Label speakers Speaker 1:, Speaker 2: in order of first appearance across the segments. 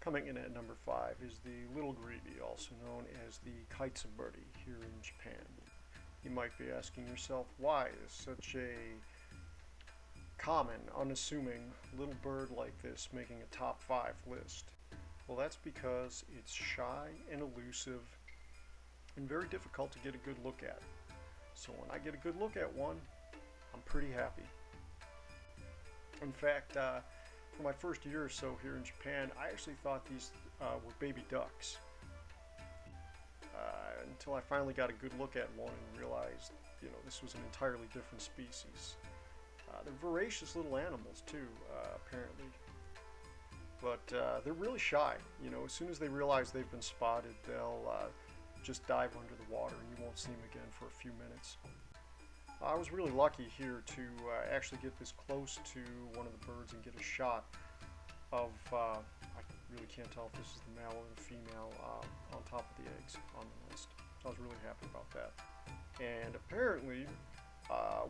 Speaker 1: Coming in at number 5 is the little greeby, also known as the kitsuburi here in Japan. You might be asking yourself, why is such a common, unassuming little bird like this making a top 5 list? Well, that's because it's shy and elusive and very difficult to get a good look at. So when I get a good look at one, I'm pretty happy. In fact, for my first year or so here in Japan, I actually thought these were baby ducks. Until I finally got a good look at one and realized, this was an entirely different species. They're voracious little animals too, apparently. But they're really shy. As soon as they realize they've been spotted, they'll just dive under the water and you won't see them again for a few minutes. I was really lucky here to actually get this close to one of the birds and get a shot of, I really can't tell if this is the male or the female, on top of the eggs on the list. So I was really happy about that. And apparently,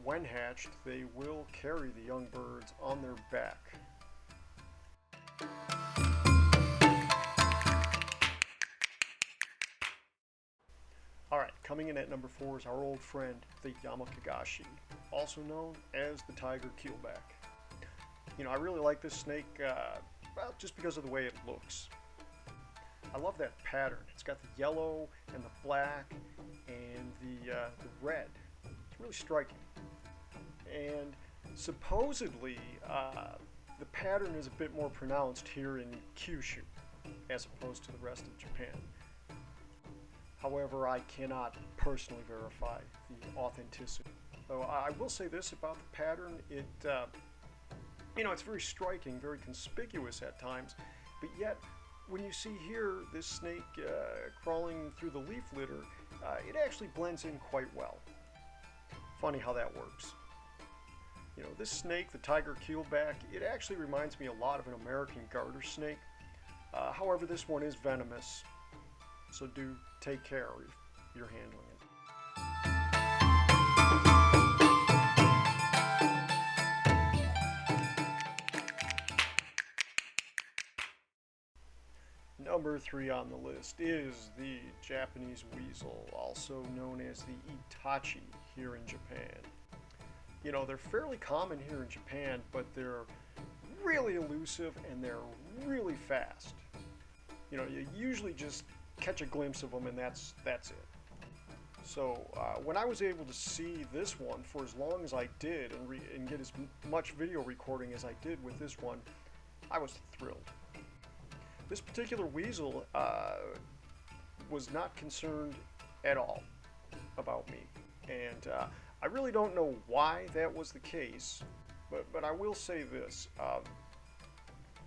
Speaker 1: when hatched, they will carry the young birds on their back. Alright, coming in at number 4 is our old friend, the Yamakagashi, also known as the tiger keelback. I really like this snake, just because of the way it looks. I love that pattern. It's got the yellow and the black and the red. It's really striking. And supposedly, the pattern is a bit more pronounced here in Kyushu as opposed to the rest of Japan. However, I cannot personally verify the authenticity. So I will say this about the pattern: it's very striking, very conspicuous at times, but yet when you see here this snake crawling through the leaf litter, it actually blends in quite well. Funny how that works. This snake, the tiger keelback, it actually reminds me a lot of an American garter snake. However, this one is venomous, so do take care if you're handling it. Number 3 on the list is the Japanese weasel, also known as the Ittachi here in Japan. They're fairly common here in Japan, but they're really elusive and they're really fast. You usually just catch a glimpse of them and that's it. So when I was able to see this one for as long as I did and get as much video recording as I did with this one, I was thrilled. This particular weasel was not concerned at all about me, and I really don't know why that was the case, but I will say this.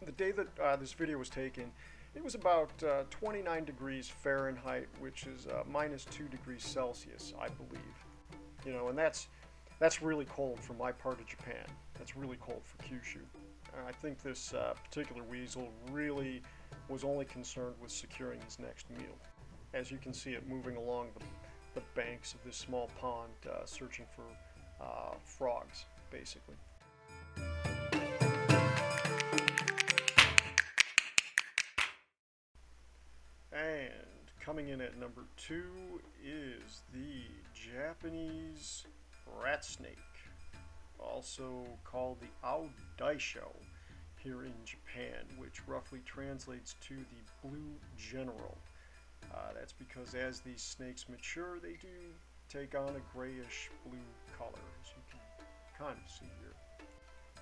Speaker 1: The day that this video was taken, it was about 29 degrees Fahrenheit, which is minus 2 degrees Celsius, I believe. And that's really cold for my part of Japan. That's really cold for Kyushu. I think this particular weasel really was only concerned with securing his next meal. As you can see it moving along the banks of this small pond, searching for frogs, basically. And coming in at number 2 is the Japanese rat snake, also called the Aodaisho here in Japan, which roughly translates to the blue general. That's because as these snakes mature, they do take on a grayish blue color, as you can kind of see here.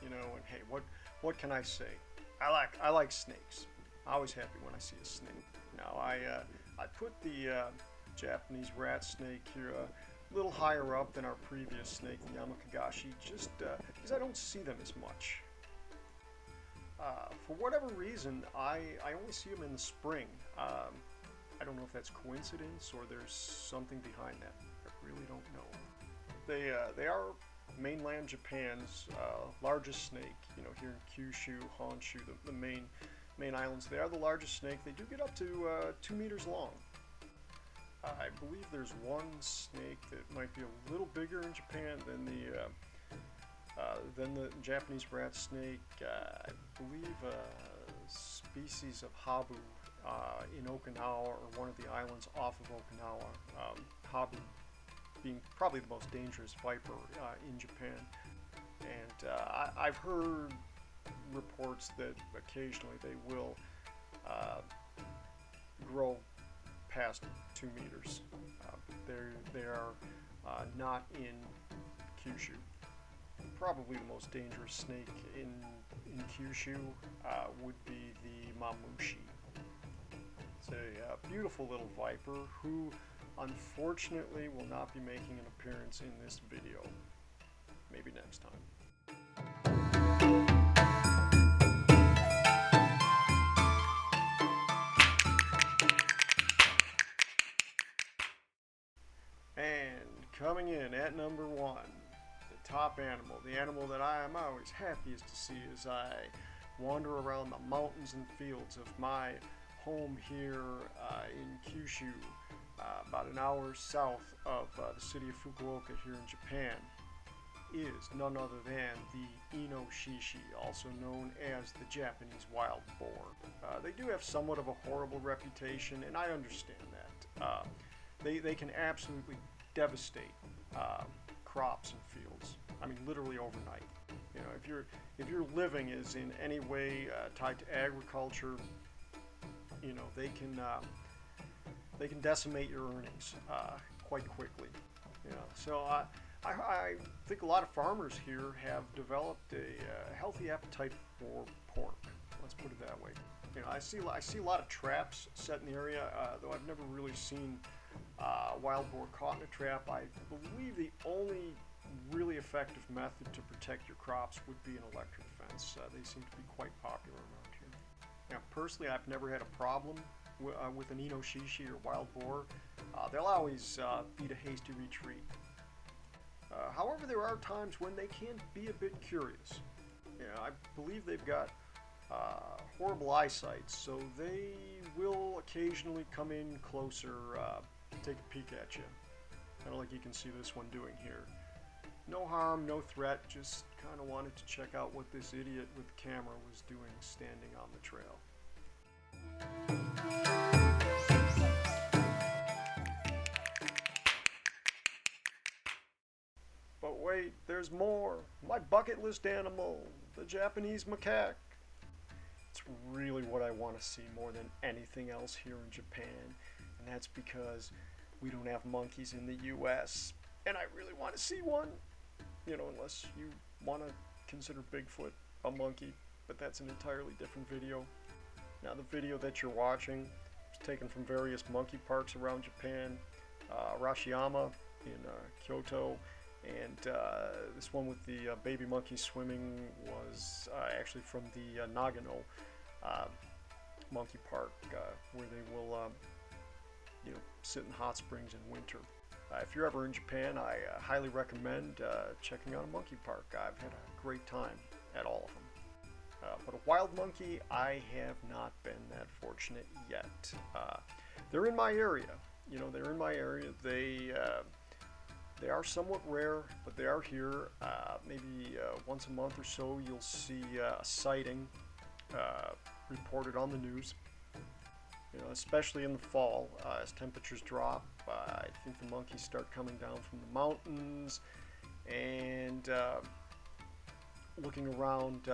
Speaker 1: And hey, what can I say? I like snakes. I'm always happy when I see a snake. Now I put the Japanese rat snake here a little higher up than our previous snake, the Yamakagashi, just because I don't see them as much. For whatever reason, I only see them in the spring. I don't know if that's coincidence or there's something behind that. I really don't know. They are mainland Japan's largest snake. Here in Kyushu, Honshu, the main islands. They are the largest snake. They do get up to 2 meters long. I believe there's one snake that might be a little bigger in Japan than the Japanese rat snake. I believe species of habu in Okinawa, or one of the islands off of Okinawa. Habu being probably the most dangerous viper in Japan. And I've heard reports that occasionally they will grow past 2 meters. They are not in Kyushu. Probably the most dangerous snake in Kyushu would be the mamushi. It's a beautiful little viper who unfortunately will not be making an appearance in this video. Maybe next time. And coming in at number 1, the top animal, the animal that I am always happiest to see as I wander around the mountains and fields of my home here in Kyushu, about an hour south of the city of Fukuoka here in Japan, is none other than the Inoshishi, also known as the Japanese wild boar. They do have somewhat of a horrible reputation, and I understand that. They can absolutely devastate crops and fields. I mean, literally overnight. You know, if your living is in any way tied to agriculture, you know, they can decimate your earnings quite quickly. You know, so I think a lot of farmers here have developed a healthy appetite for pork. Let's put it that way. You know, I see a lot of traps set in the area, though I've never really seen wild boar caught in a trap. I believe the only really effective method to protect your crops would be an electric fence. They seem to be quite popular around here. Now, personally, I've never had a problem with an Inoshishi or wild boar. They'll always beat a hasty retreat. However, there are times when they can be a bit curious. You know, I believe they've got horrible eyesight, so they will occasionally come in closer, take a peek at you. Kind of like you can see this one doing here. No harm, no threat, just kind of wanted to check out what this idiot with the camera was doing standing on the trail. But wait, there's more. My bucket list animal, the Japanese macaque. It's really what I want to see more than anything else here in Japan, and that's because we don't have monkeys in the US, and I really want to see one. You know, unless you want to consider Bigfoot a monkey, but that's an entirely different video. Now, the video that you're watching is taken from various monkey parks around Japan, Arashiyama in Kyoto, and this one with the baby monkey swimming was actually from the Nagano monkey park, where they will you know, sit in hot springs in winter. If you're ever in Japan, I highly recommend checking out a monkey park. I've had a great time at all of them. But a wild monkey, I have not been that fortunate yet. They're in my area. You know, they're in my area. They are somewhat rare, but they are here. Maybe once a month or so, you'll see a sighting reported on the news. You know, especially in the fall, as temperatures drop, I think the monkeys start coming down from the mountains and looking around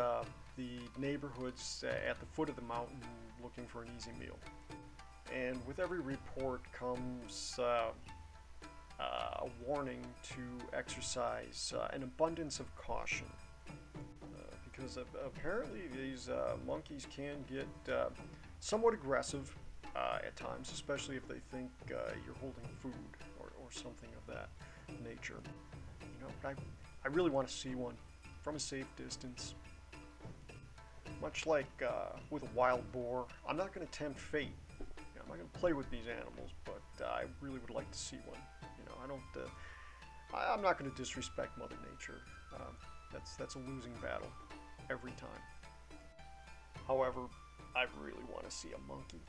Speaker 1: the neighborhoods at the foot of the mountain looking for an easy meal. And with every report comes a warning to exercise an abundance of caution. Because apparently these monkeys can get somewhat aggressive at times, especially if they think you're holding food or something of that nature. You know, I really want to see one from a safe distance. Much like with a wild boar, I'm not going to tempt fate. You know, I'm not going to play with these animals, but I really would like to see one. You know, I'm not going to disrespect Mother Nature. That's a losing battle every time. However, I really want to see a monkey.